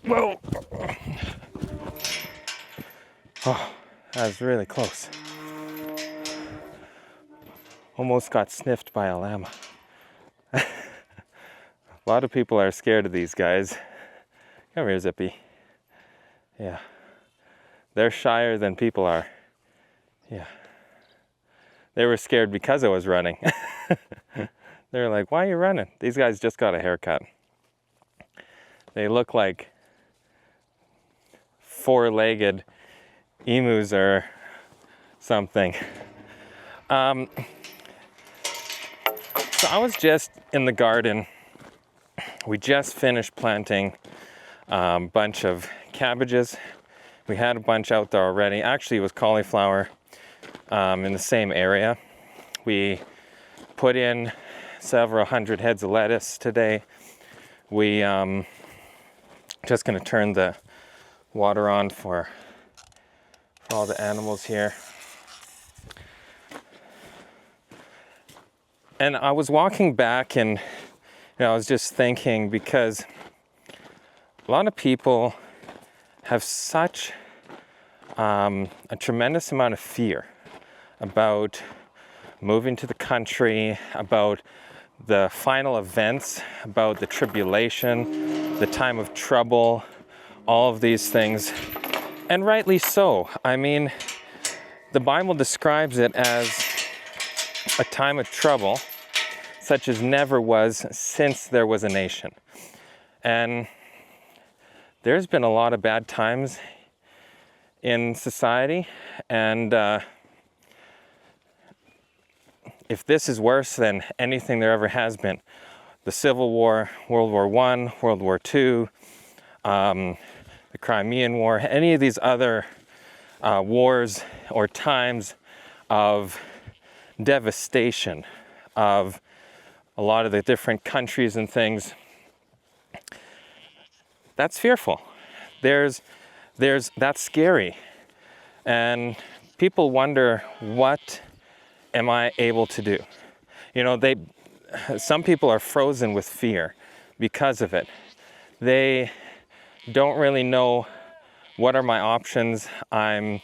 Whoa! Oh, that was really close. Almost got sniffed by a llama. A lot of people are scared of these guys. Come here, Zippy. Yeah. They're shyer than people are. Yeah. They were scared because I was running. They were like, why are you running? These guys just got a haircut. They look like four-legged emus or something. So I was just in the garden. We just finished planting a bunch of cabbages. We had a bunch out there already. Actually, it was cauliflower in the same area. We put in several hundred heads of lettuce today. We just gonna turn the water on for all the animals here. And I was walking back and I was just thinking, because a lot of people have such a tremendous amount of fear about moving to the country, about the final events, about the tribulation, the time of trouble, all of these things. And rightly so. I mean, the Bible describes it as a time of trouble such as never was since there was a nation. And there's been a lot of bad times in society, and if this is worse than anything there ever has been, the Civil War, World War I, World War II, the Crimean War, any of these other wars or times of devastation of a lot of the different countries and things, that's fearful. That's scary. And people wonder, what am I able to do? You know, some people are frozen with fear because of it. They don't really know what are my options. Don't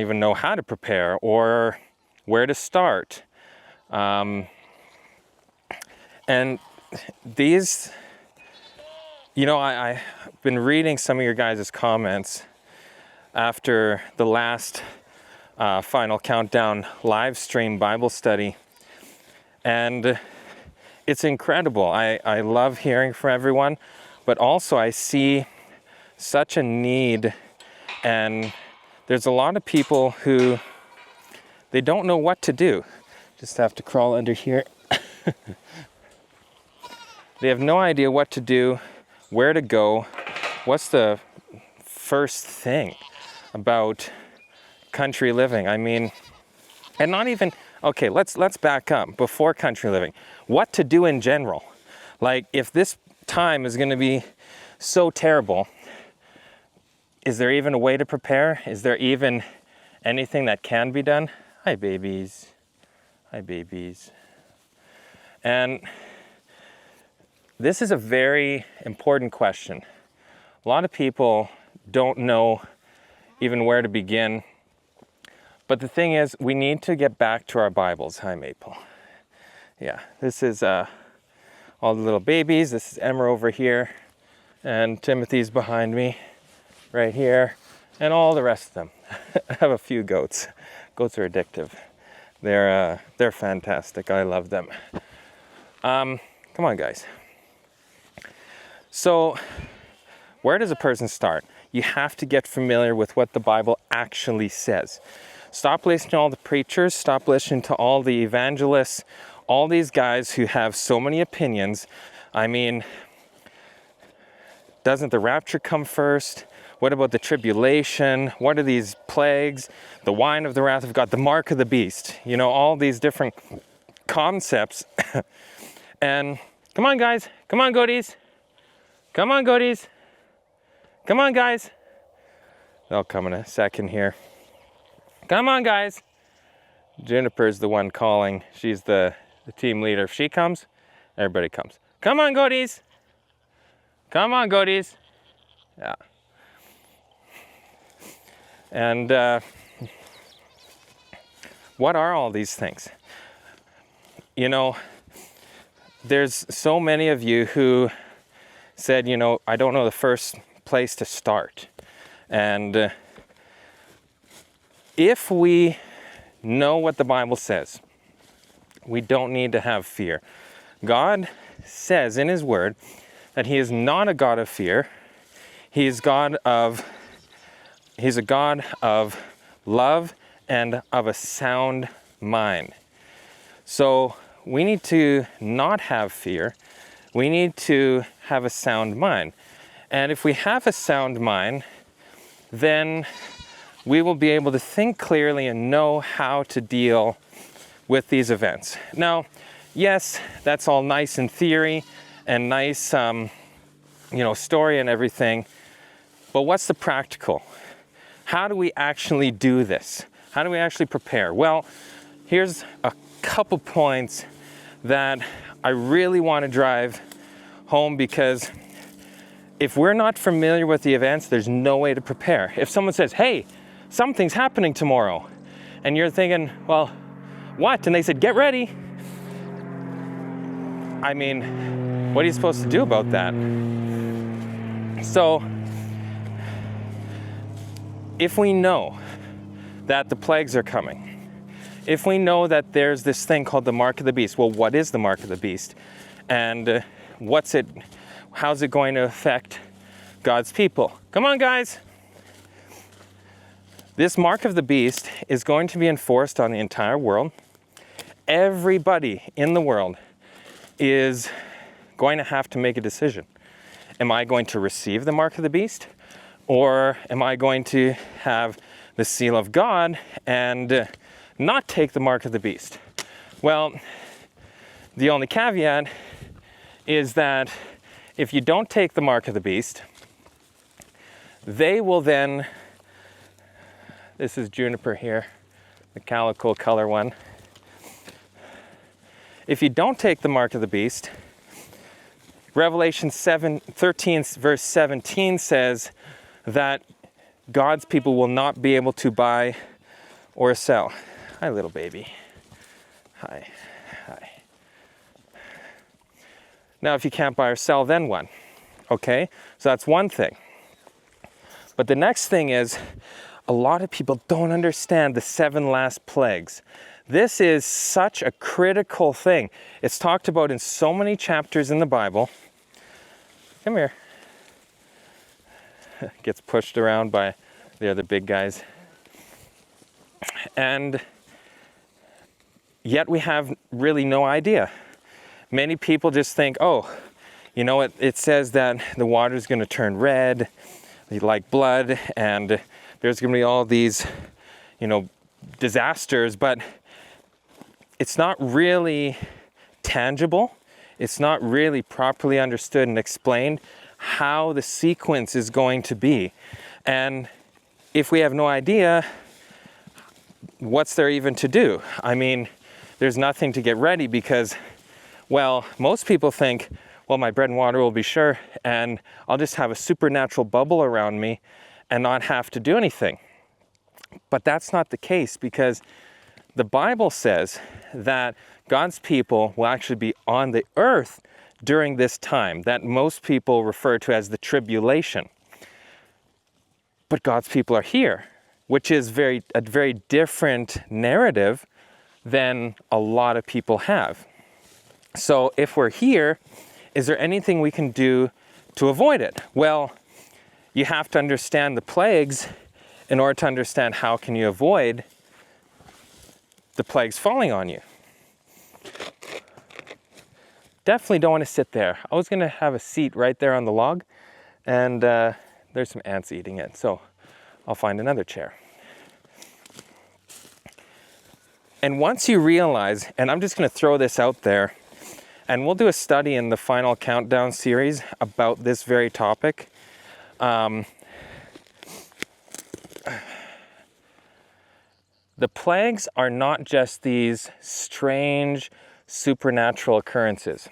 even know how to prepare or where to start. And these, I've been reading some of your guys' comments after the last Final Countdown live stream Bible study. And it's incredible. I love hearing from everyone, but also I see such a need, and there's a lot of people who, they don't know what to do. Just have to crawl under here. They have no idea what to do, where to go, what's the first thing about country living. I mean, and not even, okay, let's back up before country living. What to do in general. Like, if this time is going to be so terrible, is there even a way to prepare? Is there even anything that can be done? Hi, babies. Hi, babies. And this is a very important question. A lot of people don't know even where to begin. But the thing is, we need to get back to our Bibles. Hi, Maple. Yeah, this is all the little babies. This is Emma over here. And Timothy's behind me, right here. And all the rest of them. I have a few goats. Goats are addictive. They're fantastic. I love them. Come on, guys. So, where does a person start? You have to get familiar with what the Bible actually says. Stop listening to all the preachers. Stop listening to all the evangelists. All these guys who have so many opinions. I mean, doesn't the rapture come first? What about the tribulation? What are these plagues? The wine of the wrath of God, the mark of the beast. All these different concepts. And come on, guys. Come on, goaties. Come on, goaties. Come on, guys. They'll come in a second here. Come on, guys. Juniper's the one calling. She's the team leader. If she comes, everybody comes. Come on, goaties. Come on, goaties. Yeah. And what are all these things? You know, there's so many of you who said, you know, I don't know the first place to start. And if we know what the Bible says, we don't need to have fear. God says in His Word that He is not a God of fear. He's a God of love and of a sound mind. So we need to not have fear. We need to have a sound mind. And if we have a sound mind, then we will be able to think clearly and know how to deal with these events. Now, yes, that's all nice in theory and nice, story and everything. But what's the practical? How do we actually do this? How do we actually prepare? Well, here's a couple points that I really want to drive home, because if we're not familiar with the events, there's no way to prepare. If someone says, hey, something's happening tomorrow, and you're thinking, well, what? And they said, get ready. I mean, what are you supposed to do about that? So, if we know that the plagues are coming, if we know that there's this thing called the mark of the beast, well, what is the mark of the beast? And how's it going to affect God's people? Come on, guys. This mark of the beast is going to be enforced on the entire world. Everybody in the world is going to have to make a decision. Am I going to receive the mark of the beast? Or am I going to have the seal of God and not take the mark of the beast? Well, the only caveat is that if you don't take the mark of the beast, they will then, this is juniper here, the calico color one. If you don't take the mark of the beast, Revelation 13 verse 17 says that God's people will not be able to buy or sell. Hi, little baby. Hi. Now, if you can't buy or sell, then what? Okay, so that's one thing. But the next thing is, a lot of people don't understand the 7 last plagues. This is such a critical thing. It's talked about in so many chapters in the Bible. Come here. Gets pushed around by the other big guys. And yet we have really no idea. Many people just think, oh, you know, it says that the water is going to turn red, like blood, and there's going to be all these, disasters, but it's not really tangible. It's not really properly understood and explained how the sequence is going to be. And if we have no idea, what's there even to do? I mean, there's nothing to get ready because, well, most people think, well, my bread and water will be sure, and I'll just have a supernatural bubble around me and not have to do anything. But that's not the case, because the Bible says that God's people will actually be on the earth during this time that most people refer to as the tribulation. But God's people are here, which is a very different narrative than a lot of people have. So if we're here, is there anything we can do to avoid it? Well, you have to understand the plagues in order to understand how can you avoid the plagues falling on you. Definitely don't want to sit there. I was going to have a seat right there on the log, and there's some ants eating it, so I'll find another chair. And once you realize, and I'm just going to throw this out there, and we'll do a study in the final countdown series about this very topic. The plagues are not just these strange supernatural occurrences.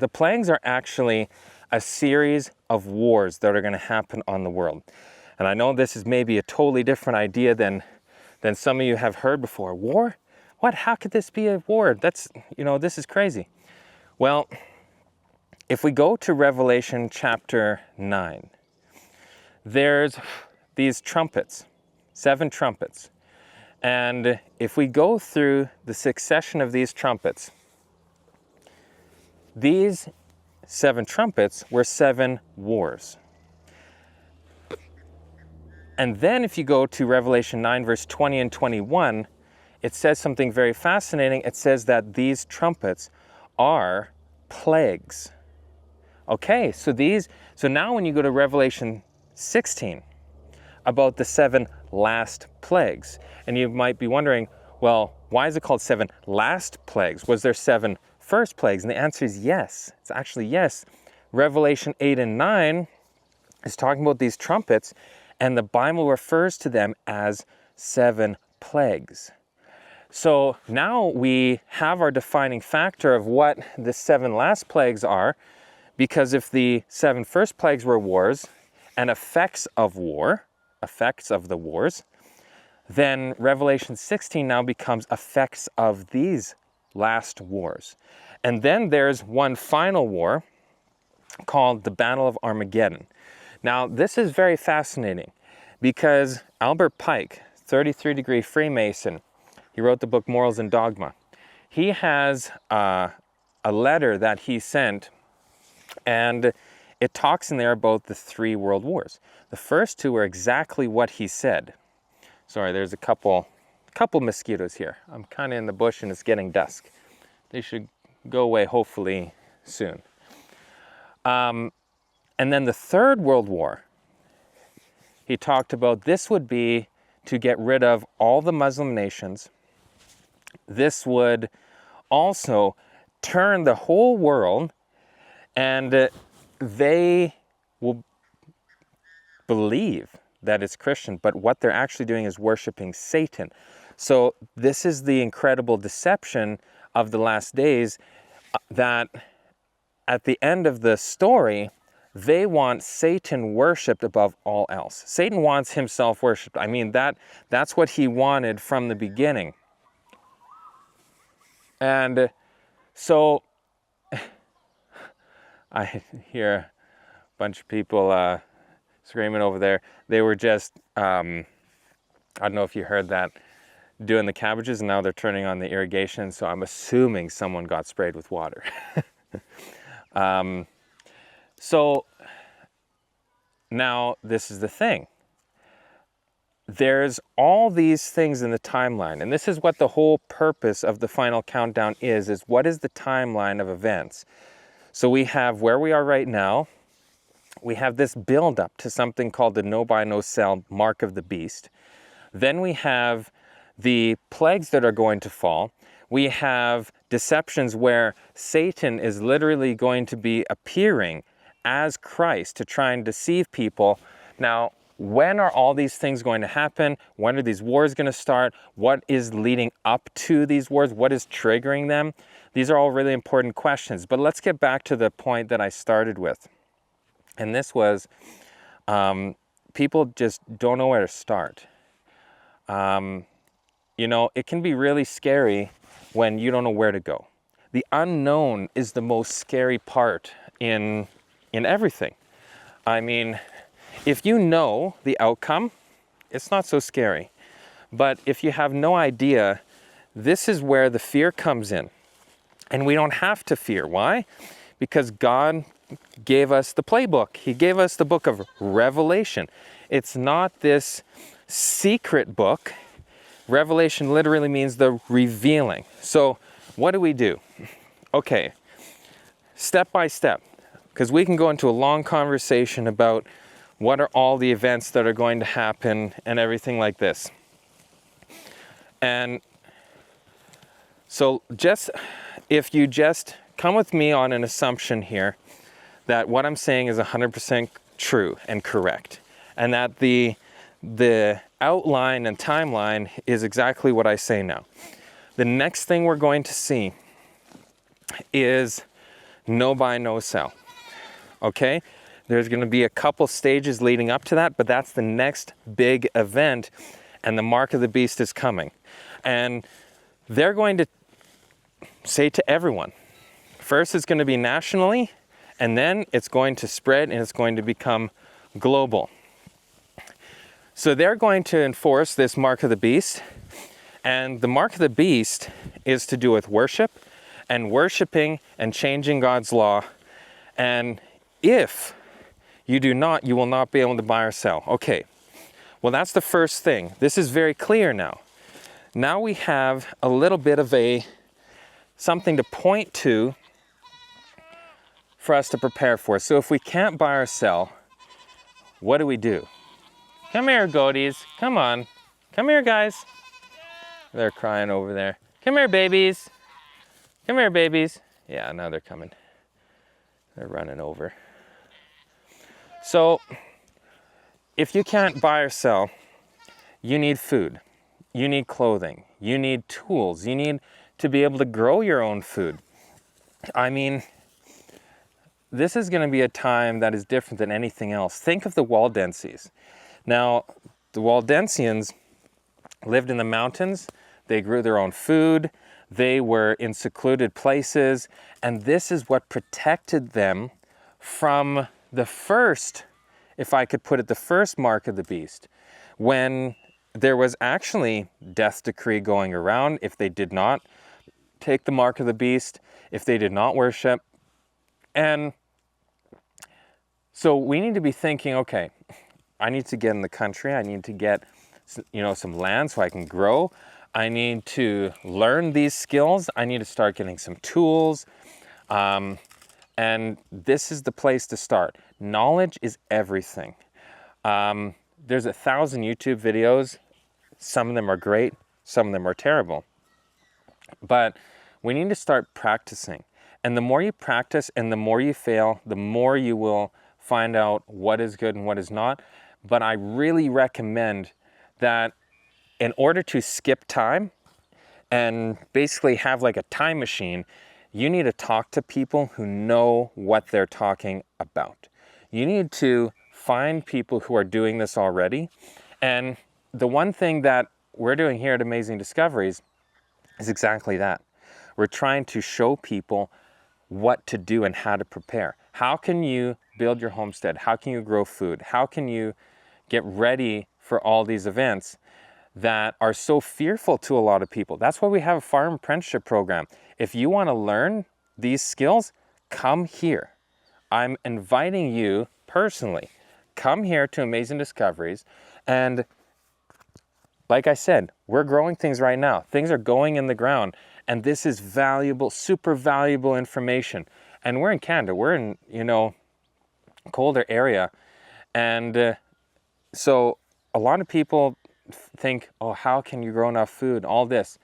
The plagues are actually a series of wars that are going to happen on the world. And I know this is maybe a totally different idea than some of you have heard before. War? What? How could this be a war? That's, this is crazy. Well, if we go to Revelation chapter 9, there's these trumpets, 7 trumpets. And if we go through the succession of these trumpets, these 7 trumpets were 7 wars. And then if you go to Revelation 9, verse 20 and 21, it says something very fascinating. It says that these trumpets are plagues. Okay, so now when you go to Revelation 16, about the 7 last plagues, and you might be wondering, well, why is it called 7 last plagues? Was there 7 first plagues? And the answer is yes. It's actually yes. Revelation 8 and 9 is talking about these trumpets, and the Bible refers to them as 7 plagues. So now we have our defining factor of what the 7 last plagues are, because if the 7 first plagues were wars and effects of the wars, then Revelation 16 now becomes effects of these last wars. And then there's one final war called the Battle of Armageddon. Now, this is very fascinating because Albert Pike, 33-degree Freemason, he wrote the book Morals and Dogma. He has a letter that he sent, and it talks in there about the 3 world wars. The first 2 are exactly what he said. Sorry, there's a couple mosquitoes here. I'm kind of in the bush and it's getting dusk. They should go away hopefully soon. And then the 3rd World War, he talked about this would be to get rid of all the Muslim nations. This would also turn the whole world, and they will believe that it's Christian, but what they're actually doing is worshiping Satan. So this is the incredible deception of the last days, that at the end of the story, they want Satan worshipped above all else. Satan wants himself worshipped. I mean, that's what he wanted from the beginning. And so I hear a bunch of people screaming over there. They were just, I don't know if you heard that, doing the cabbages, and now they're turning on the irrigation, so I'm assuming someone got sprayed with water. So now this is the thing. There's all these things in the timeline, and this is what the whole purpose of the final countdown is what is the timeline of events. So we have where we are right now. We have this build up to something called the no buy, no sell mark of the beast. Then we have the plagues that are going to fall. We have deceptions where Satan is literally going to be appearing as Christ to try and deceive people. Now, when are all these things going to happen? When are these wars going to start? What is leading up to these wars? What is triggering them? These are all really important questions. But let's get back to the point that I started with. And this was, people just don't know where to start. It can be really scary when you don't know where to go. The unknown is the most scary part in everything. I mean, if you know the outcome, it's not so scary. But if you have no idea, this is where the fear comes in. And we don't have to fear. Why? Because God gave us the playbook. He gave us the book of Revelation. It's not this secret book. Revelation literally means the revealing. So what do? Okay, step by step, because we can go into a long conversation about what are all the events that are going to happen and everything like this. And so if you just come with me on an assumption here that what I'm saying is 100% true and correct, and that the outline and timeline is exactly what I say now. The next thing we're going to see is no buy, no sell. okay? There's going to be a couple stages leading up to that, but that's the next big event, and the mark of the beast is coming. And they're going to say to everyone, first it's going to be nationally, and then it's going to spread and it's going to become global. So they're going to enforce this mark of the beast, and the mark of the beast is to do with worship and worshiping and changing God's law. And if you do not, you will not be able to buy or sell. Okay, well, that's the first thing. This is very clear now. Now we have a little bit of something to point to for us to prepare for. So if we can't buy or sell, what do we do? Come here, goaties. Come on. Come here, guys. They're crying over there. Come here, babies. Come here, babies. Yeah, now they're coming. They're running over. So if you can't buy or sell, you need food. You need clothing. You need tools. You need to be able to grow your own food. I mean, this is going to be a time that is different than anything else. Think of the Waldenses. Now, the Waldensians lived in the mountains. They grew their own food. They were in secluded places. And this is what protected them from the first, if I could put it, the first mark of the beast. When there was actually death decree going around if they did not take the mark of the beast, if they did not worship. And so we need to be thinking, okay, I need to get in the country. I need to get, some land so I can grow. I need to learn these skills. I need to start getting some tools. And this is the place to start. Knowledge is everything. There's 1,000 YouTube videos. Some of them are great. Some of them are terrible. But we need to start practicing. And the more you practice and the more you fail, the more you will find out what is good and what is not. But I really recommend that in order to skip time and basically have like a time machine, you need to talk to people who know what they're talking about. You need to find people who are doing this already. And the one thing that we're doing here at Amazing Discoveries is exactly that. We're trying to show people what to do and how to prepare. How can you build your homestead? How can you grow food? How can you get ready for all these events that are so fearful to a lot of people? That's why we have a farm apprenticeship program. If you want to learn these skills, come here. I'm inviting you personally. Come here to Amazing Discoveries. And like I said, we're growing things right now. Things are going in the ground. And this is valuable, super valuable information. And we're in Canada. We're in, colder area. And so a lot of people think, oh, how can you grow enough food? All this.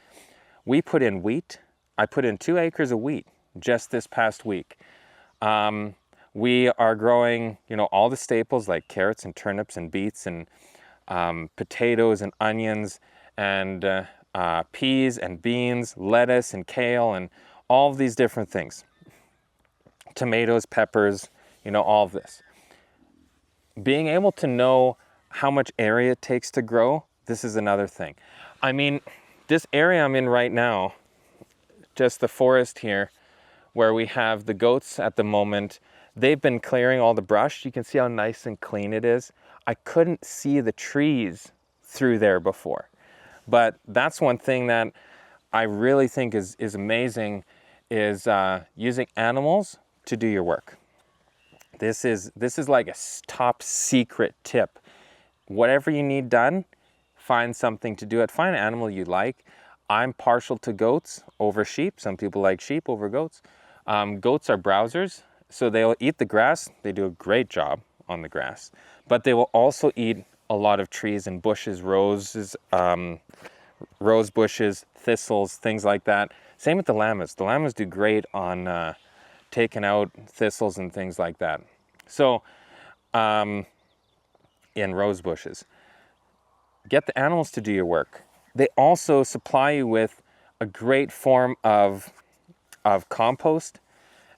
We put in wheat. I put in 2 acres of wheat just this past week. We are growing, all the staples like carrots and turnips and beets and potatoes and onions and peas and beans, lettuce and kale and all of these different things. Tomatoes, peppers, all of this. Being able to know how much area it takes to grow, this is another thing. I mean, this area I'm in right now, just the forest here, where we have the goats at the moment, they've been clearing all the brush. You can see how nice and clean it is. I couldn't see the trees through there before. But that's one thing that I really think is amazing is using animals to do your work. This is like a top secret tip. Whatever you need done, find something to do it. Find an animal you like. I'm partial to goats over sheep. Some people like sheep over goats. Goats are browsers, so they'll eat the grass. They do a great job on the grass. But they will also eat a lot of trees and bushes, roses, rose bushes, thistles, things like that. Same with the llamas. The llamas do great on taking out thistles and things like that. So, in rose bushes. Get the animals to do your work. They also supply you with a great form of compost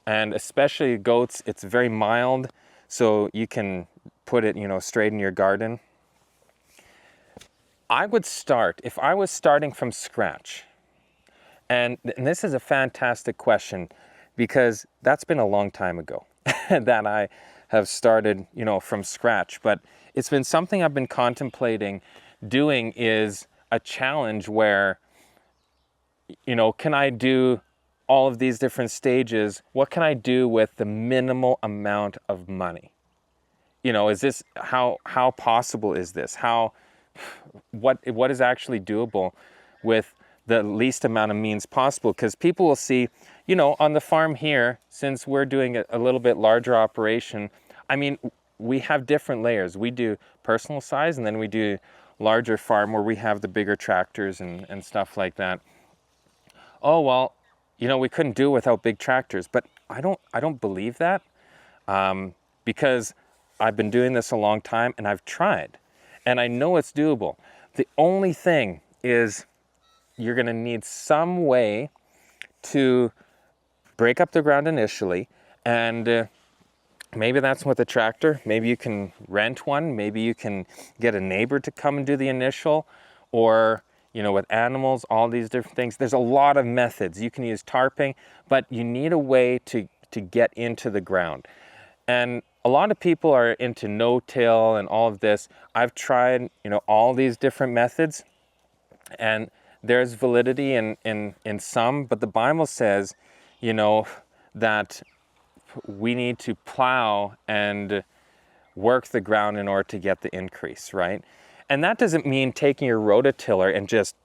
And especially goats, it's very mild, so you can put it, straight in your garden. I would start, if I was starting from scratch, and this is a fantastic question because that's been a long time ago that I have started, from scratch. But it's been something I've been contemplating doing, is a challenge where, can I do all of these different stages? What can I do with the minimal amount of money? Is this, how possible is this? What is actually doable with the least amount of means possible? Because people will see, on the farm here, since we're doing a little bit larger operation, I mean, we have different layers. We do personal size, and then we do larger farm where we have the bigger tractors and stuff like that. Oh, well, we couldn't do it without big tractors, but I don't believe that, because I've been doing this a long time and I've tried, and I know it's doable. The only thing is you're going to need some way to break up the ground initially, and maybe that's with a tractor. Maybe you can rent one. Maybe you can get a neighbor to come and do the initial, or with animals, all these different things. There's a lot of methods. You can use tarping, but you need a way to get into the ground. And a lot of people are into no-till and all of this. I've tried, all these different methods, and there's validity in some, but the Bible says, that we need to plow and work the ground in order to get the increase, right? And that doesn't mean taking your rototiller and just,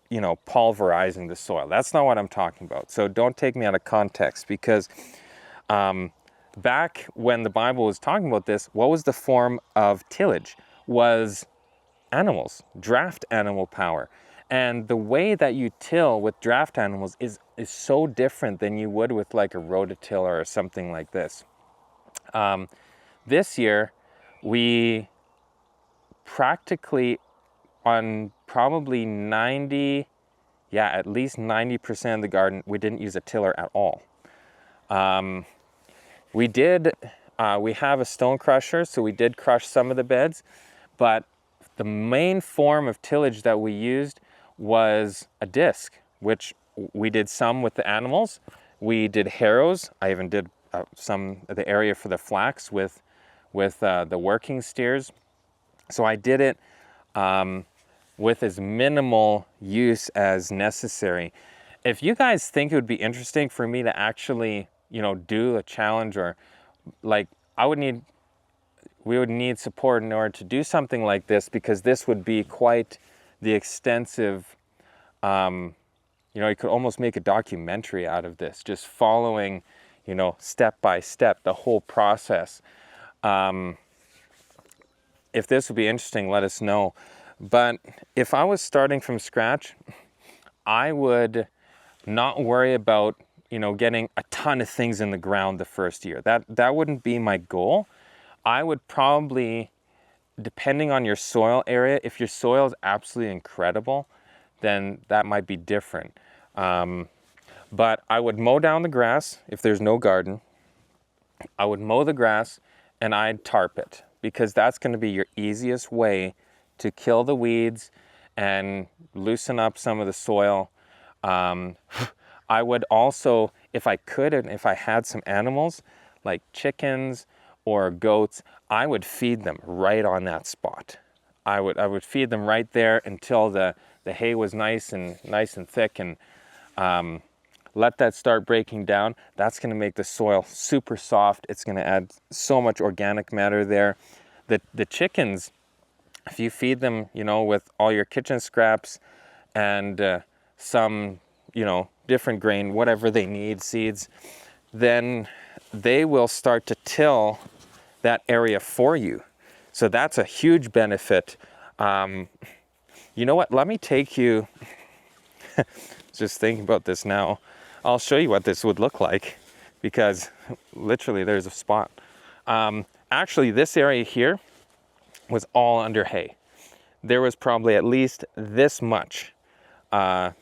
pulverizing the soil. That's not what I'm talking about. So don't take me out of context, because back when the Bible was talking about this, what was the form of tillage? Was animals, draft animal power. And the way that you till with draft animals is so different than you would with like a rototiller or something like this. This year, we practically, on probably at least 90% of the garden, we didn't use a tiller at all. We have a stone crusher, so we did crush some of the beds, but the main form of tillage that we used was a disc, which we did some with the animals. We did harrows. I even did some of the area for the flax with the working steers. So I did it with as minimal use as necessary. If you guys think it would be interesting for me to actually, do a challenge, or like we would need support in order to do something like this, because this would be quite the extensive, you could almost make a documentary out of this, just following, step by step, the whole process. If this would be interesting, let us know. But if I was starting from scratch, I would not worry about, getting a ton of things in the ground the first year. That wouldn't be my goal. I would probably, depending on your soil area, if your soil is absolutely incredible, then that might be different. But I would mow down the grass if there's no garden. I would mow the grass and I'd tarp it, because that's going to be your easiest way to kill the weeds and loosen up some of the soil. I would also, if I could, and if I had some animals like chickens or goats, I would feed them right on that spot. I would feed them right there until the hay was nice and thick, and let that start breaking down. That's going to make the soil super soft. It's going to add so much organic matter there. The chickens, if you feed them, with all your kitchen scraps and some, different grain, whatever they need, seeds, then they will start to till that area for you. So that's a huge benefit. You know what? Let me take you, just thinking about this now, I'll show you what this would look like, because literally there's a spot. Actually, this area here was all under hay. There was probably at least this much,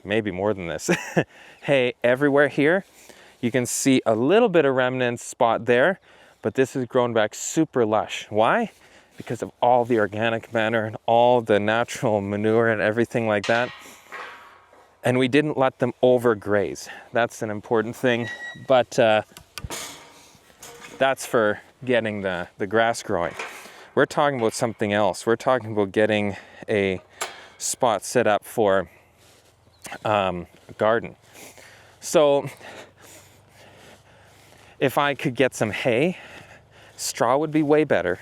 maybe more than this, hay everywhere here. You can see a little bit of remnant spot there, but this has grown back super lush. Why? Because of all the organic matter and all the natural manure and everything like that. And we didn't let them overgraze. That's an important thing, but that's for getting the grass growing. We're talking about something else. We're talking about getting a spot set up for a garden. So if I could get some hay, straw would be way better,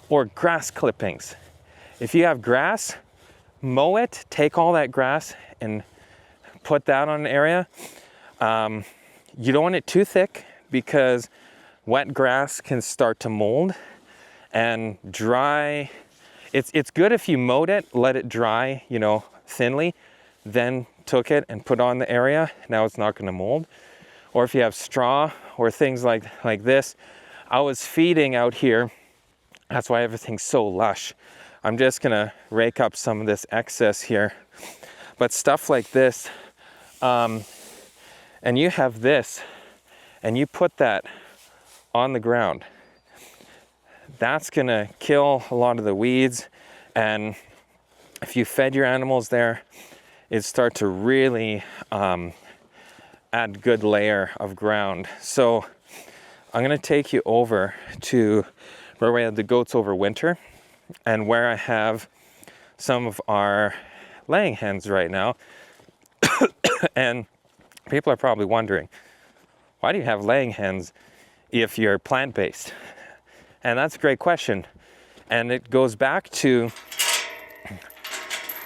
or grass clippings. If you have grass, mow it, take all that grass and put that on an area. You don't want it too thick because wet grass can start to mold, and dry. It's good if you mowed it, let it dry, you know, thinly, then took it and put on the area. Now it's not going to mold. Or if you have straw or things like this. I was feeding out here. That's why everything's so lush. I'm just gonna rake up some of this excess here. But stuff like this, and you have this, and you put that on the ground, that's gonna kill a lot of the weeds. And if you fed your animals there, it'd start to really add good layer of ground. So I'm gonna take you over to where we have the goats over winter, and where I have some of our laying hens right now. And people are probably wondering, why do you have laying hens if you're plant-based? And that's a great question. And it goes back to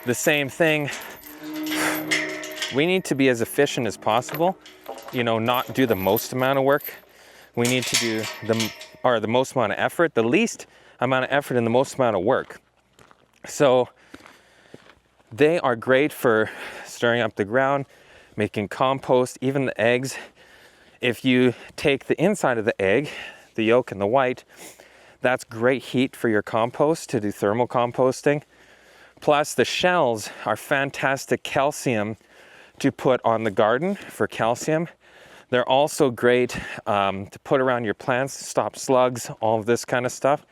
the same thing. We need to be as efficient as possible, you know, not do the most amount of work. We need to do the most amount of effort, the least amount of effort and the most amount of work. So they are great for stirring up the ground, making compost, even the eggs. If you take the inside of the egg, the yolk and the white, that's great heat for your compost to do thermal composting. Plus the shells are fantastic calcium to put on the garden for calcium. They're also great to put around your plants, stop slugs, all of this kind of stuff.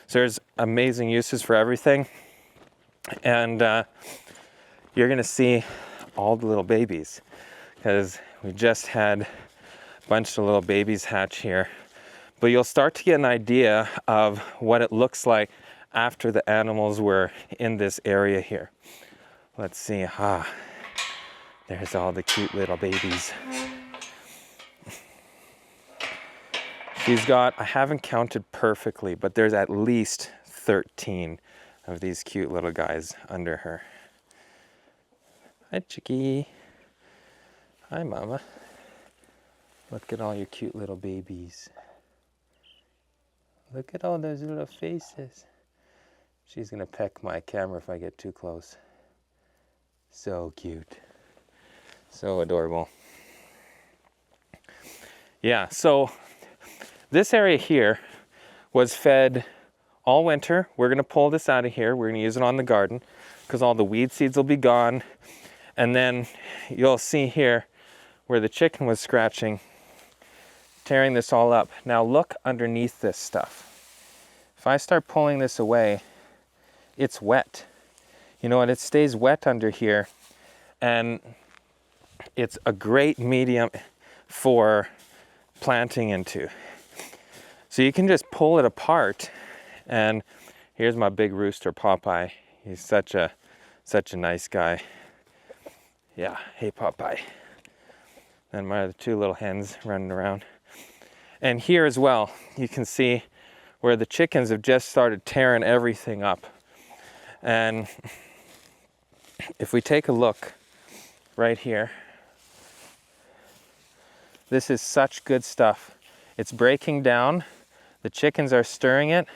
So there's amazing uses for everything. And you're gonna see all the little babies, because we just had a bunch of little babies hatch here. But you'll start to get an idea of what it looks like after the animals were in this area here. Let's see, there's all the cute little babies. She's got, I haven't counted perfectly, but there's at least 13 of these cute little guys under her. Hi, Chickie. Hi, Mama. Look at all your cute little babies. Look at all those little faces. She's gonna peck my camera if I get too close. So cute. So adorable. Yeah, so this area here was fed all winter. We're gonna pull this out of here. We're gonna use it on the garden because all the weed seeds will be gone. And then you'll see here where the chicken was scratching, tearing this all up. Now look underneath this stuff. If I start pulling this away, it's wet. You know what, it stays wet under here, and it's a great medium for planting into. So you can just pull it apart, and here's my big rooster, Popeye. He's such a nice guy. Yeah, hey Popeye. And my other two little hens running around. And here as well, you can see where the chickens have just started tearing everything up. And if we take a look right here, this is such good stuff. It's breaking down. The chickens are stirring it.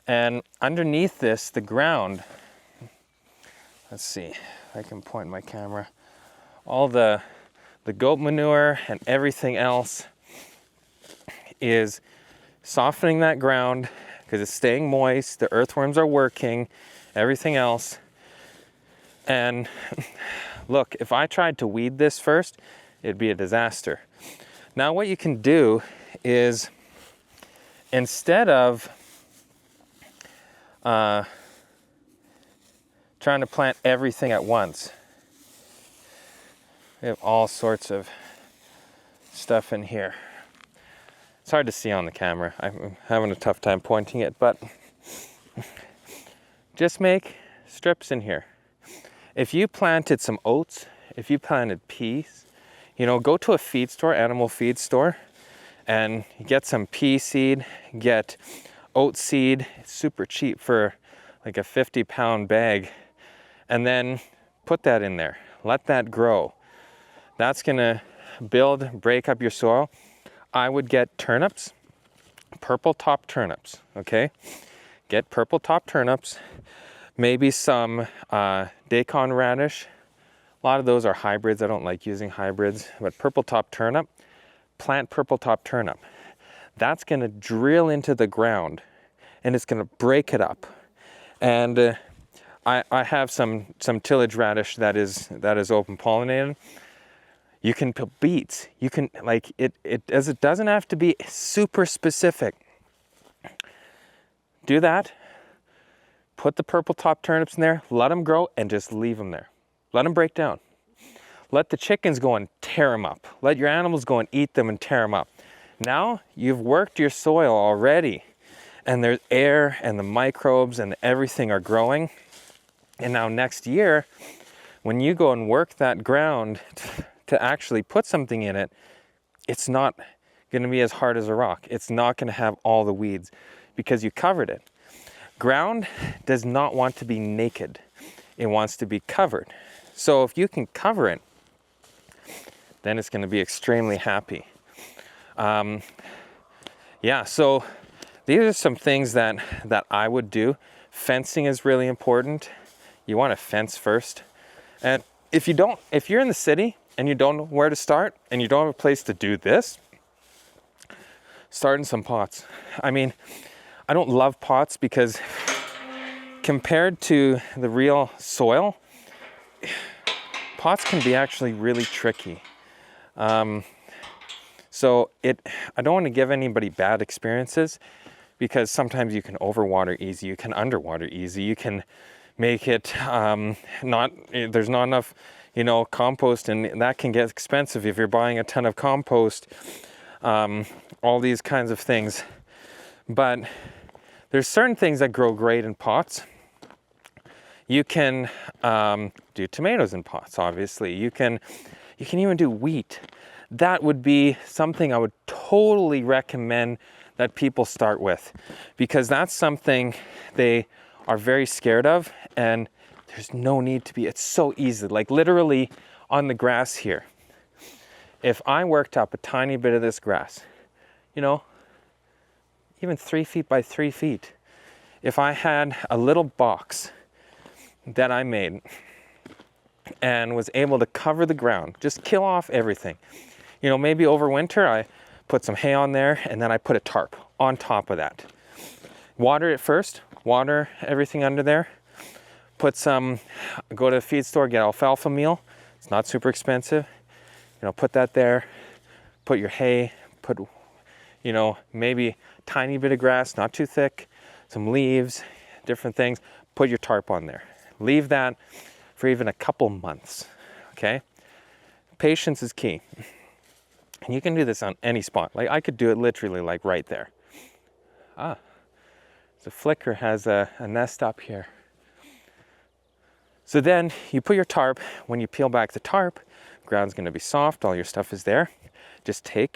And underneath this, the ground, let's see if I can point my camera. All the goat manure and everything else is softening that ground because it's staying moist. The earthworms are working, everything else. And look, if I tried to weed this first, it'd be a disaster. Now what you can do is, instead of trying to plant everything at once, we have all sorts of stuff in here. It's hard to see on the camera. I'm having a tough time pointing it, but just make strips in here. If you planted some oats, if you planted peas, go to a feed store, animal feed store, and get some pea seed, get oat seed. It's super cheap for like a 50-pound bag. And then put that in there. Let that grow. That's gonna break up your soil. I would get turnips, purple top turnips, okay? Get purple top turnips, maybe some daikon radish. A lot of those are hybrids. I don't like using hybrids, but purple top turnip, plant purple top turnip. That's gonna drill into the ground and it's gonna break it up. And I have some tillage radish that is open pollinated. You can put beets. You can, like, it doesn't have to be super specific. Do that. Put the purple top turnips in there, let them grow, and just leave them there. Let them break down. Let the chickens go and tear them up. Let your animals go and eat them and tear them up. Now you've worked your soil already, and there's air and the microbes and everything are growing. And now next year, when you go and work that ground to actually put something in it, it's not going to be as hard as a rock. It's not going to have all the weeds because you covered it. Ground does not want to be naked. It wants to be covered. So if you can cover it, then it's going to be extremely happy. Yeah, so these are some things that I would do. Fencing is really important. You want to fence first. And if you're in the city and you don't know where to start and you don't have a place to do this, start in some pots. I mean, I don't love pots because compared to the real soil, pots can be actually really tricky. So I don't want to give anybody bad experiences because sometimes you can overwater easy, you can underwater easy, you can make it there's not enough, compost, and that can get expensive if you're buying a ton of compost, all these kinds of things. But there's certain things that grow great in pots. You can do tomatoes in pots, obviously. You can even do wheat. That would be something I would totally recommend that people start with, because that's something they are very scared of, and there's no need to be. It's so easy, like literally on the grass here. If I worked up a tiny bit of this grass, even 3 feet by 3 feet, if I had a little box that I made and was able to cover the ground, just kill off everything. Maybe over winter I put some hay on there and then I put a tarp on top of that. Water it first, water everything under there. Go to the feed store, get alfalfa meal. It's not super expensive. Put that there, put your hay, put, maybe tiny bit of grass, not too thick, some leaves, different things. Put your tarp on there. Leave that for even a couple months, okay? Patience is key. And you can do this on any spot. Like I could do it literally like right there. The flicker has a nest up here. So then you put your tarp. When you peel back the tarp, ground's gonna be soft, all your stuff is there. Just you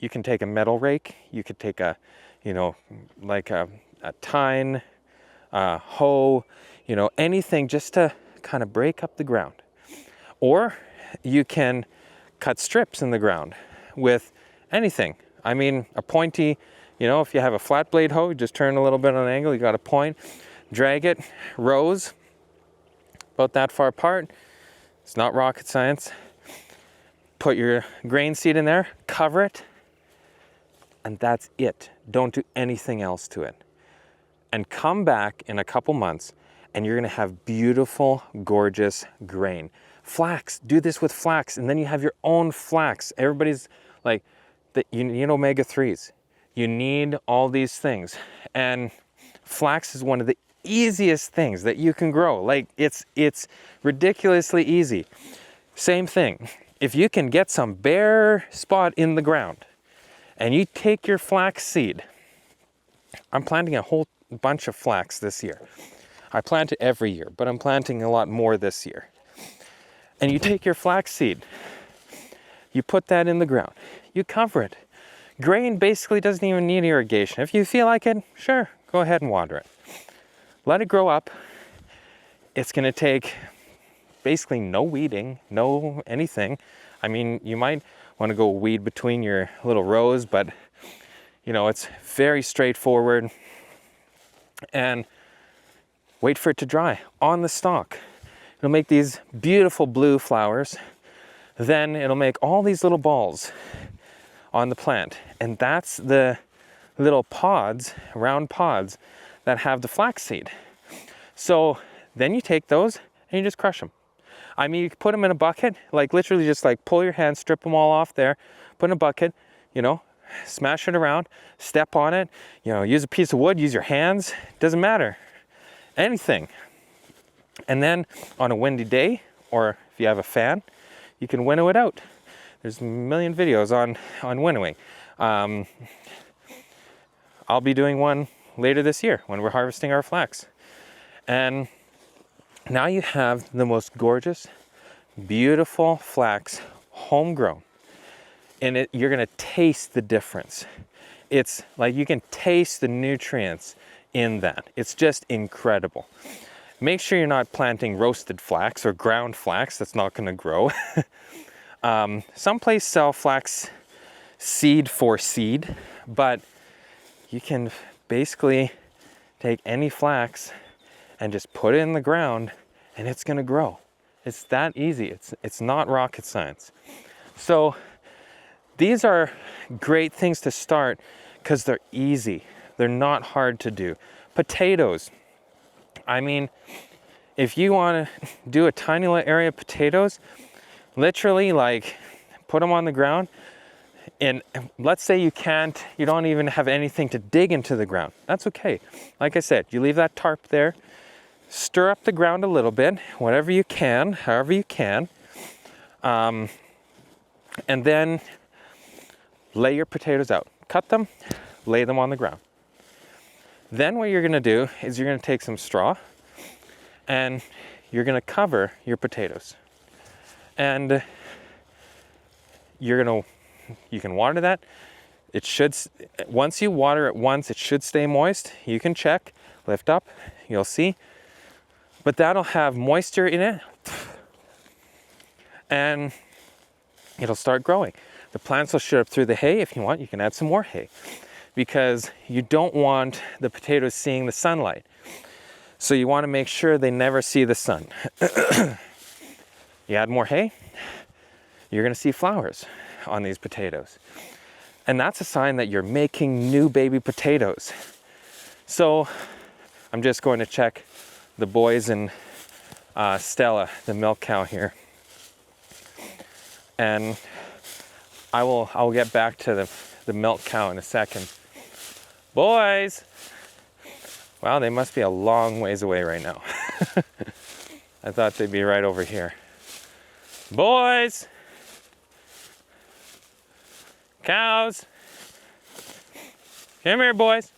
can take a metal rake, you could take a tine, hoe, anything just to kind of break up the ground. Or you can cut strips in the ground with anything. A pointy, if you have a flat blade hoe, you just turn a little bit on an angle, you got a point, drag it, rows, about that far apart. It's not rocket science. Put your grain seed in there, cover it, and that's it. Don't do anything else to it. And come back in a couple months and you're gonna have beautiful, gorgeous grain. Flax, do this with flax, and then you have your own flax. Everybody's like, you need omega-3s. You need all these things. And flax is one of the easiest things that you can grow. Like, it's ridiculously easy. Same thing. If you can get some bare spot in the ground and you take your flax seed, I'm planting a whole bunch of flax this year. I plant it every year, but I'm planting a lot more this year. And you take your flax seed, you put that in the ground, you cover it. Grain basically doesn't even need irrigation. If you feel like it, sure, go ahead and water it. Let it grow up. It's gonna take basically no weeding, no anything. I mean, you might wanna go weed between your little rows, but you know, it's very straightforward. And wait for it to dry on the stalk. It'll make these beautiful blue flowers. Then it'll make all these little balls on the plant. And that's the little pods, round pods, that have the flaxseed. So then you take those and you just crush them. I mean, you can put them in a bucket, like literally just like pull your hand, strip them all off there, put in a bucket, you know, smash it around, step on it, you know, use a piece of wood, use your hands, doesn't matter, anything. And then on a windy day, or if you have a fan, you can winnow it out. There's a million videos on winnowing. I'll be doing one later this year when we're harvesting our flax. And now you have the most gorgeous, beautiful flax, homegrown. And you're gonna taste the difference. It's like you can taste the nutrients in that. It's just incredible. Make sure you're not planting roasted flax or ground flax. That's not gonna grow. Some places sell flax seed for seed, but you can basically take any flax and just put it in the ground and it's gonna grow. It's that easy. It's not rocket science. So these are great things to start because they're easy. They're not hard to do. Potatoes. I mean, if you want to do a tiny little area of potatoes, literally like put them on the ground. And let's say you don't even have anything to dig into the ground. That's okay. Like I said, you leave that tarp there, stir up the ground a little bit, whatever you can, however you can. And then lay your potatoes out. Cut them, lay them on the ground. Then what you're gonna do is you're gonna take some straw and you're gonna cover your potatoes. And you can water that. It should, once you water it once, it should stay moist. You can check, lift up, you'll see. But that'll have moisture in it and it'll start growing. The plants will shoot up through the hay. If you want, you can add some more hay because you don't want the potatoes seeing the sunlight. So you want to make sure they never see the sun. You add more hay, you're going to see flowers on these potatoes. And that's a sign that you're making new baby potatoes. So I'm just going to check the boys and Stella, the milk cow here. And I will get back to the milk cow in a second. Boys! Wow, they must be a long ways away right now. I thought they'd be right over here. Boys! Cows! Come here, boys!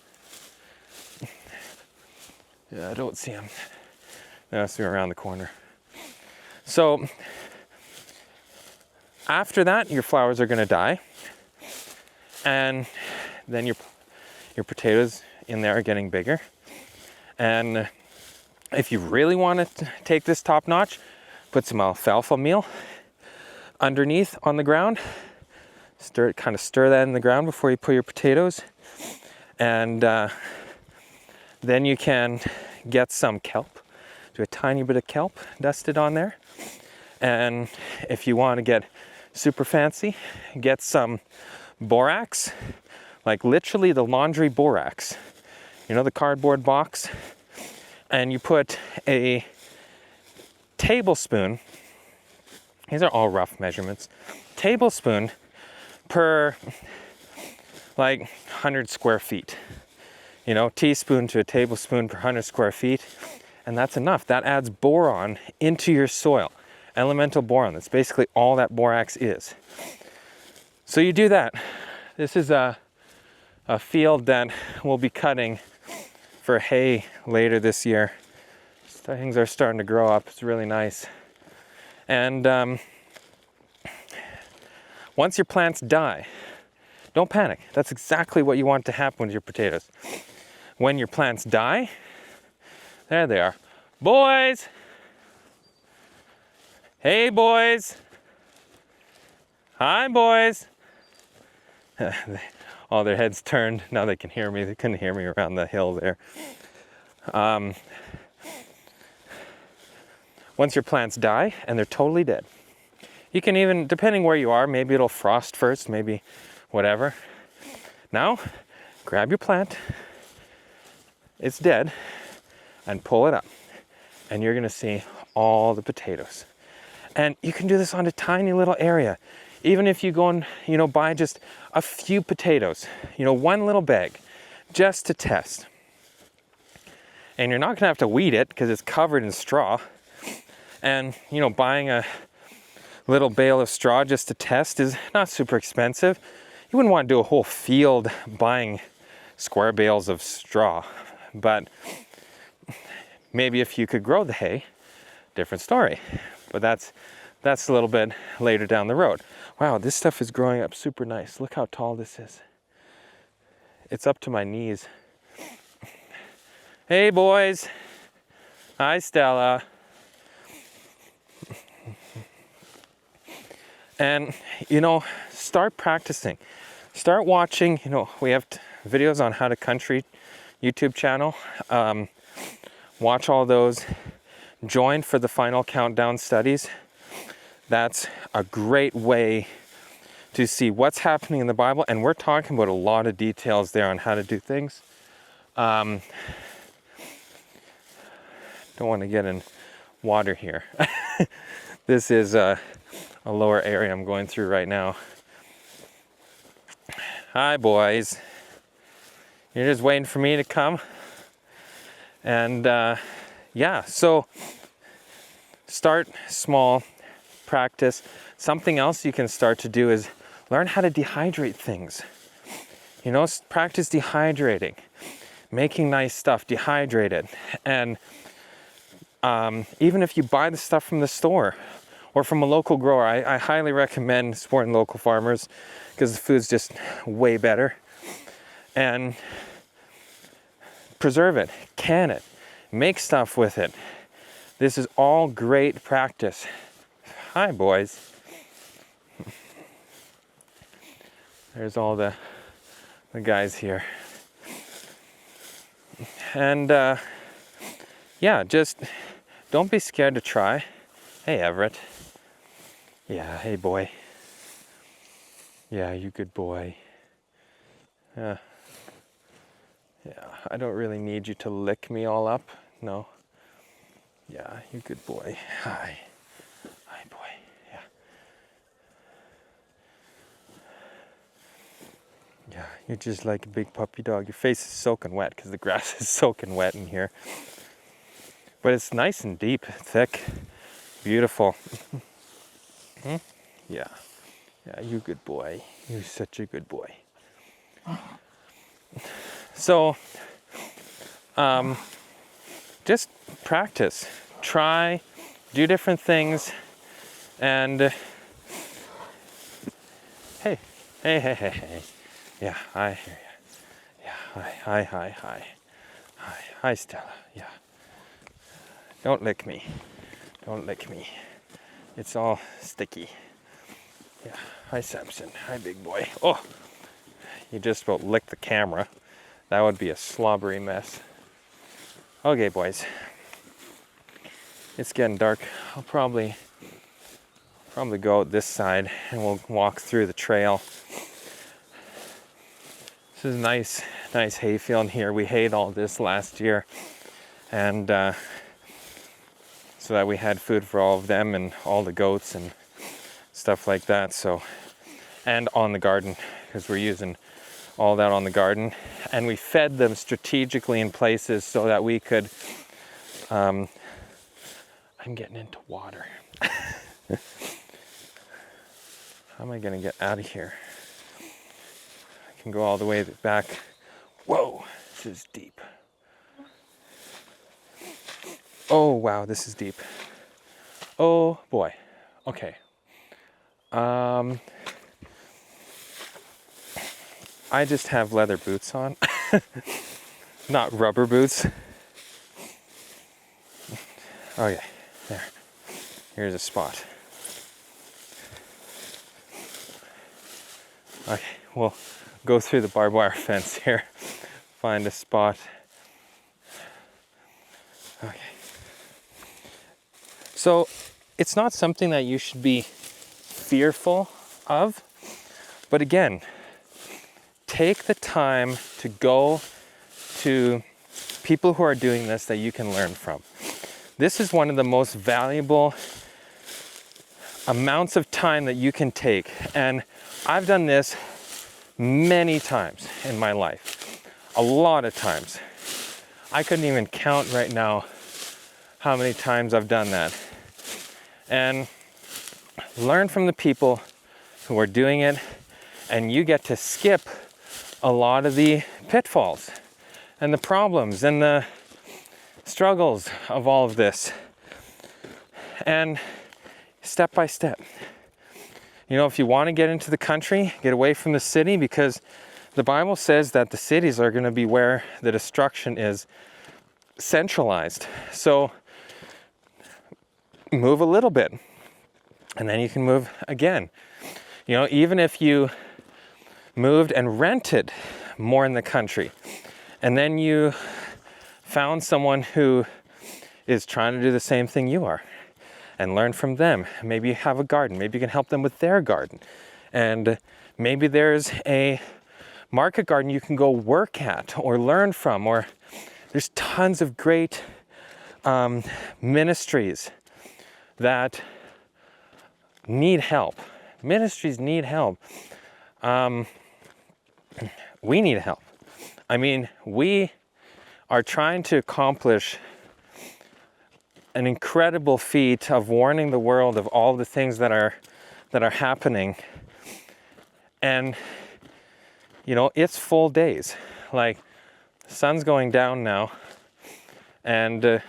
Yeah, I don't see them. They must be around the corner. So, after that, your flowers are gonna die. And then your potatoes in there are getting bigger. And if you really want to take this top notch, put some alfalfa meal underneath on the ground. Kind of stir that in the ground before you put your potatoes. And then you can get some kelp. Do a tiny bit of kelp dusted on there. And if you want to get super fancy, get some borax, like literally the laundry borax. You know, the cardboard box. And you put a tablespoon These are all rough measurements. Tablespoon per like 100 square feet. You know, teaspoon to a tablespoon per 100 square feet. And that's enough. That adds boron into your soil. Elemental boron. That's basically all that borax is. So you do that. This is a field that we'll be cutting for hay later this year. Things are starting to grow up. It's really nice. And once your plants die, don't panic. That's exactly what you want to happen with your potatoes. When your plants die, there they are. Boys! Hey, boys! Hi, boys! All their heads turned. Now they can hear me. They couldn't hear me around the hill there. Once your plants die, and they're totally dead, you can even, depending where you are, maybe it'll frost first, maybe whatever. Now, grab your plant, it's dead, and pull it up. And you're gonna see all the potatoes. And you can do this on a tiny little area. Even if you go and, buy just a few potatoes, one little bag, just to test. And you're not gonna have to weed it because it's covered in straw. And, buying a little bale of straw just to test is not super expensive. You wouldn't want to do a whole field buying square bales of straw. But maybe if you could grow the hay, different story. But that's a little bit later down the road. Wow, this stuff is growing up super nice. Look how tall this is. It's up to my knees. Hey, boys. Hi, Stella. And, start practicing. Start watching, we have videos on How to Country YouTube channel. Watch all those. Join for the final countdown studies. That's a great way to see what's happening in the Bible. And we're talking about a lot of details there on how to do things. Don't want to get in water here. This is a lower area I'm going through right now. Hi, boys. You're just waiting for me to come. And so start small, practice. Something else you can start to do is learn how to dehydrate things. Practice dehydrating, making nice stuff, dehydrate it. And even if you buy the stuff from the store or from a local grower, I highly recommend supporting local farmers because the food's just way better. And preserve it, can it, make stuff with it. This is all great practice. Hi, boys. There's all the guys here. And just don't be scared to try. Hey, Everett. Yeah, hey, boy. Yeah, you good boy. Yeah, I don't really need you to lick me all up. No. Yeah, you good boy. Hi. Hi, boy. Yeah. Yeah, you're just like a big puppy dog. Your face is soaking wet because the grass is soaking wet in here. But it's nice and deep, thick, beautiful. Yeah. Yeah, you good boy. You're such a good boy. So, just practice. Try, do different things, and hey. Yeah, I hear you. Yeah, hi, Stella. Yeah. Don't lick me. It's all sticky. Yeah, hi, Samson. Hi, big boy. Oh, you just about licked the camera. That would be a slobbery mess. Okay, boys. It's getting dark. I'll probably go out this side and we'll walk through the trail. This is nice hay field here. We hayed all this last year, and so that we had food for all of them and all the goats, and stuff like that. So, and on the garden, because we're using all that on the garden, and we fed them strategically in places so that we could, I'm getting into water. How am I gonna get out of here? I can go all the way back. Whoa, this is deep. Oh wow, this is deep. Oh boy. Okay. I just have leather boots on, not rubber boots. Okay, there. Here's a spot. Okay, we'll go through the barbed wire fence here, find a spot. Okay. So it's not something that you should be fearful of, but again, take the time to go to people who are doing this that you can learn from. This is one of the most valuable amounts of time that you can take. And I've done this many times in my life, a lot of times. I couldn't even count right now how many times I've done that. And learn from the people who are doing it, and you get to skip a lot of the pitfalls and the problems and the struggles of all of this. And step by step. You know, if you want to get into the country, get away from the city, because the Bible says that the cities are going to be where the destruction is centralized. So move a little bit, and then you can move again. You know, even if you moved and rented more in the country, and then you found someone who is trying to do the same thing you are, and learn from them. Maybe you have a garden, maybe you can help them with their garden, and maybe there's a market garden you can go work at or learn from, or there's tons of great ministries that need help. Ministries need help. We need help. I mean, we are trying to accomplish an incredible feat of warning the world of all the things that are happening. And you know, it's full days. Like, the sun's going down now, and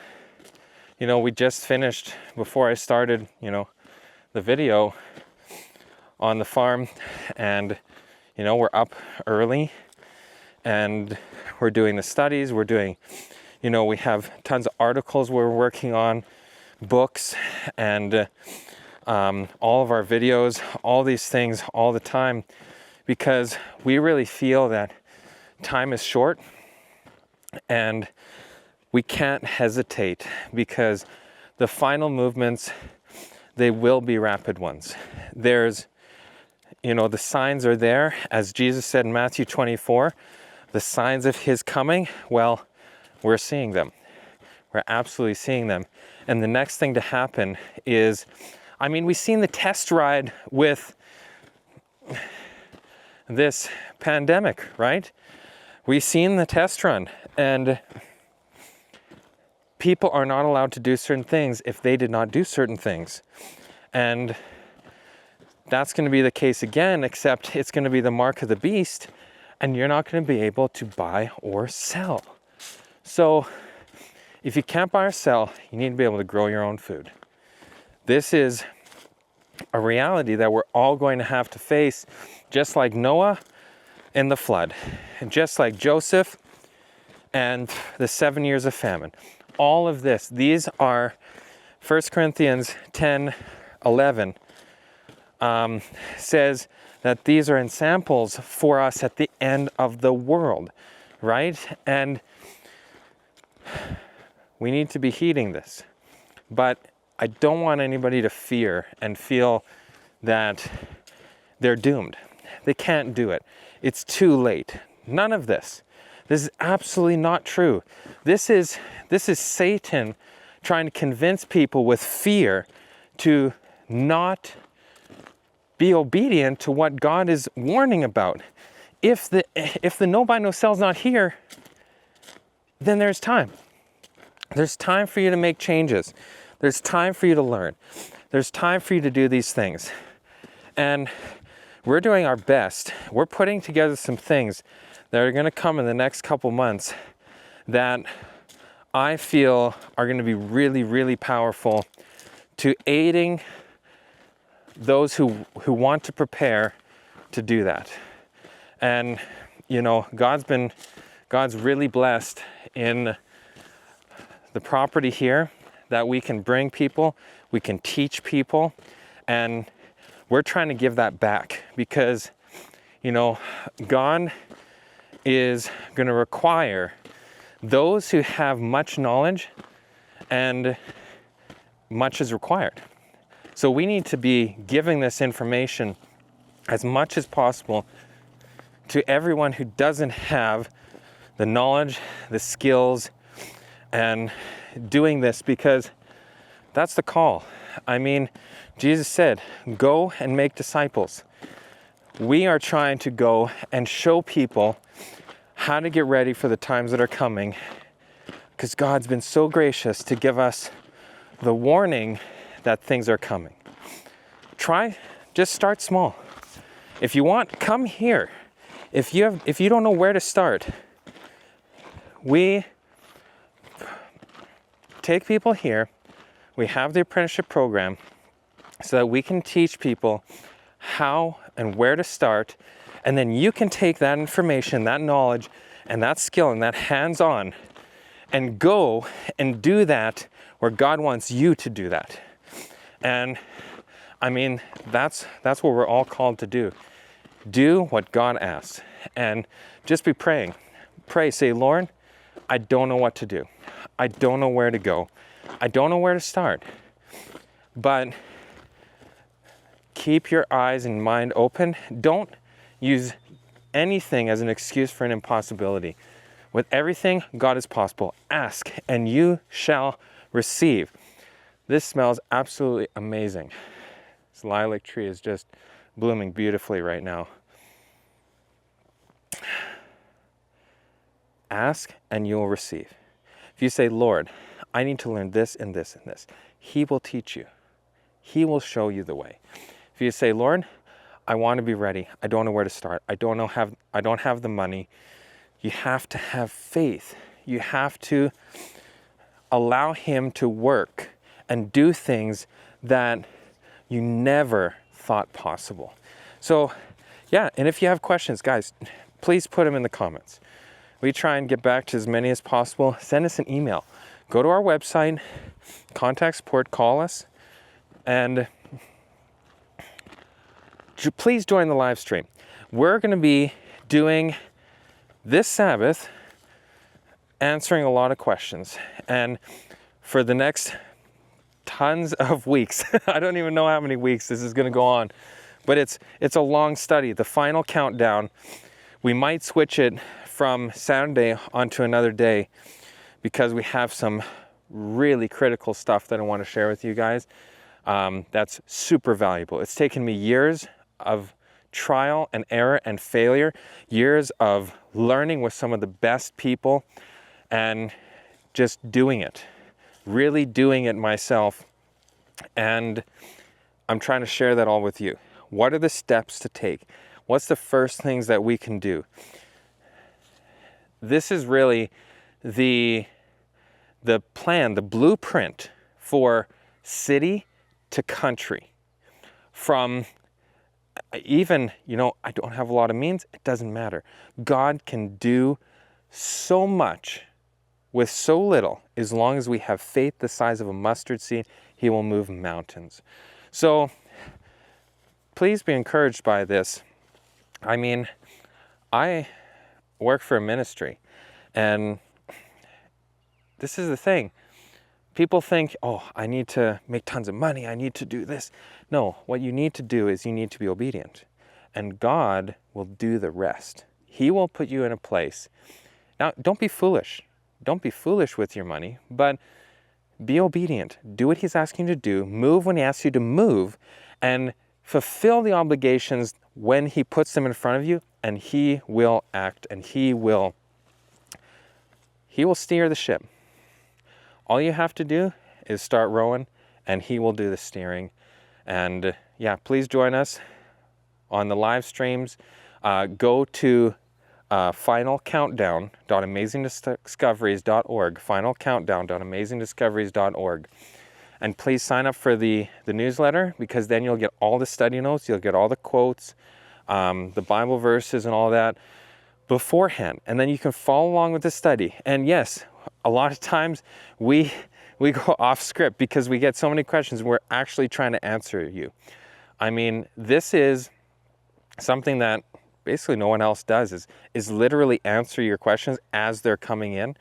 you know, we just finished, before I started, you know, the video on the farm, and you know, we're up early and we're doing the studies, we're doing, you know, we have tons of articles we're working on, books, and all of our videos, all these things all the time, because we really feel that time is short and we can't hesitate, because the final movements, they will be rapid ones. There's, you know, the signs are there, as Jesus said in Matthew 24, the signs of his coming, well, we're seeing them. We're absolutely seeing them. And the next thing to happen is, I mean, we've seen the test ride with this pandemic, right? We've seen the test run, and people are not allowed to do certain things if they did not do certain things. And that's going to be the case again, except it's going to be the mark of the beast, and you're not going to be able to buy or sell. So if you can't buy or sell, you need to be able to grow your own food. This is a reality that we're all going to have to face, just like Noah in the flood, and just like Joseph and the 7 years of famine. All of this, these are 1 Corinthians 10:11 says that these are examples for us at the end of the world, right? And we need to be heeding this. But I don't want anybody to fear and feel that they're doomed. They can't do it. It's too late. None of this. This is absolutely not true. This is Satan trying to convince people with fear to not be obedient to what God is warning about. If the no buy, no sell's not here, then there's time. There's time for you to make changes. There's time for you to learn. There's time for you to do these things. And we're doing our best. We're putting together some things that are going to come in the next couple months that I feel are going to be really, really powerful to aiding those who want to prepare to do that. And, you know, God's really blessed in the property here that we can bring people, we can teach people, and we're trying to give that back because, you know, God is going to require those who have much knowledge, and much is required. So we need to be giving this information as much as possible to everyone who doesn't have the knowledge, the skills, and doing this, because that's the call. I mean, Jesus said, go and make disciples. We are trying to go and show people how to get ready for the times that are coming, because God's been so gracious to give us the warning that things are coming. Just start small. If you want, come here. If you don't know where to start, we take people here. We have the apprenticeship program so that we can teach people how and where to start, and then you can take that information, that knowledge, and that skill, and that hands-on, and go and do that where God wants you to do that. And I mean, that's what we're all called to do. Do what God asks, and just be praying. Pray, say, Lord, I don't know what to do. I don't know where to go. I don't know where to start. But keep your eyes and mind open. Don't use anything as an excuse for an impossibility. With everything, God is possible. Ask, and you shall receive. This smells absolutely amazing. This lilac tree is just blooming beautifully right now. Ask, and you'll receive. If you say, Lord, I need to learn this and this and this, He will teach you. He will show you the way. If you say, Lord, I want to be ready. I don't know where to start. I don't have the money. You have to have faith. You have to allow Him to work and do things that you never thought possible. So, yeah, and if you have questions, guys, please put them in the comments. We try and get back to as many as possible. Send us an email. Go to our website, contact support, call us, and please join the live stream. We're going to be doing this Sabbath, answering a lot of questions. And for the next tons of weeks, I don't even know how many weeks this is going to go on, but it's a long study. The final countdown, we might switch it from Saturday onto another day because we have some really critical stuff that I want to share with you guys. That's super valuable. It's taken me years of trial and error and failure, years of learning with some of the best people and just doing it, really doing it myself. And I'm trying to share that all with you. What are the steps to take? What's the first things that we can do? This is really the plan, the blueprint for city to country. From even, I don't have a lot of means, it doesn't matter. God can do so much with so little. As long as we have faith the size of a mustard seed, He will move mountains. So please be encouraged by this. I mean, I work for a ministry, and this is the thing. People think, oh, I need to make tons of money. I need to do this. No, what you need to do is you need to be obedient, and God will do the rest. He will put you in a place. Now, don't be foolish. Don't be foolish with your money, but be obedient. Do what He's asking you to do. Move when He asks you to move, and fulfill the obligations when he puts them in front of you, and he will act, and he will steer the ship. All you have to do is start rowing, and he will do the steering. And yeah, please join us on the live streams. Go to finalcountdown.amazingdiscoveries.org, finalcountdown.amazingdiscoveries.org. And please sign up for the newsletter, because then you'll get all the study notes, you'll get all the quotes, the Bible verses and all that beforehand. And then you can follow along with the study. And yes, a lot of times we go off script because we get so many questions and we're actually trying to answer you. I mean, this is something that basically no one else does, is literally answer your questions as they're coming in,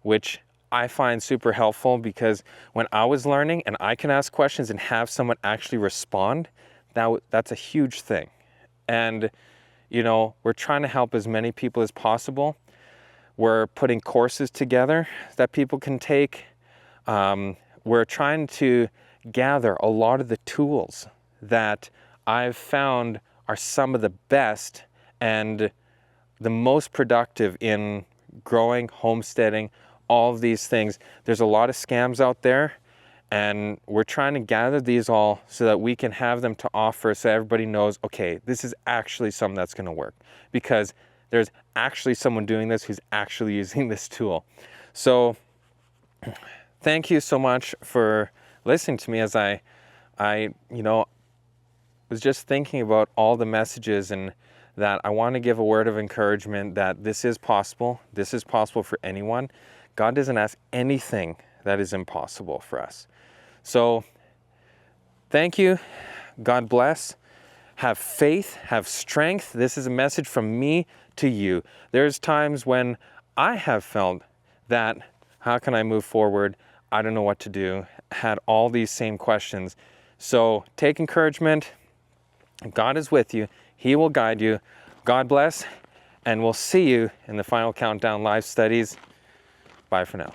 which I find super helpful, because when I was learning and I can ask questions and have someone actually respond, that's a huge thing. And, you know, we're trying to help as many people as possible. We're putting courses together that people can take. We're trying to gather a lot of the tools that I've found are some of the best and the most productive in growing, homesteading, all of these things. There's a lot of scams out there, and we're trying to gather these all so that we can have them to offer, so everybody knows, okay, this is actually something that's going to work, because there's actually someone doing this who's actually using this tool. So thank you so much for listening to me as I was just thinking about all the messages, and that I want to give a word of encouragement that this is possible. This is possible for anyone. God doesn't ask anything that is impossible for us. So thank you. God bless. Have faith, have strength. This is a message from me to you. There's times when I have felt that, how can I move forward? I don't know what to do. Had all these same questions. So take encouragement. God is with you. He will guide you. God bless, and we'll see you in the Final Countdown live studies. Bye for now.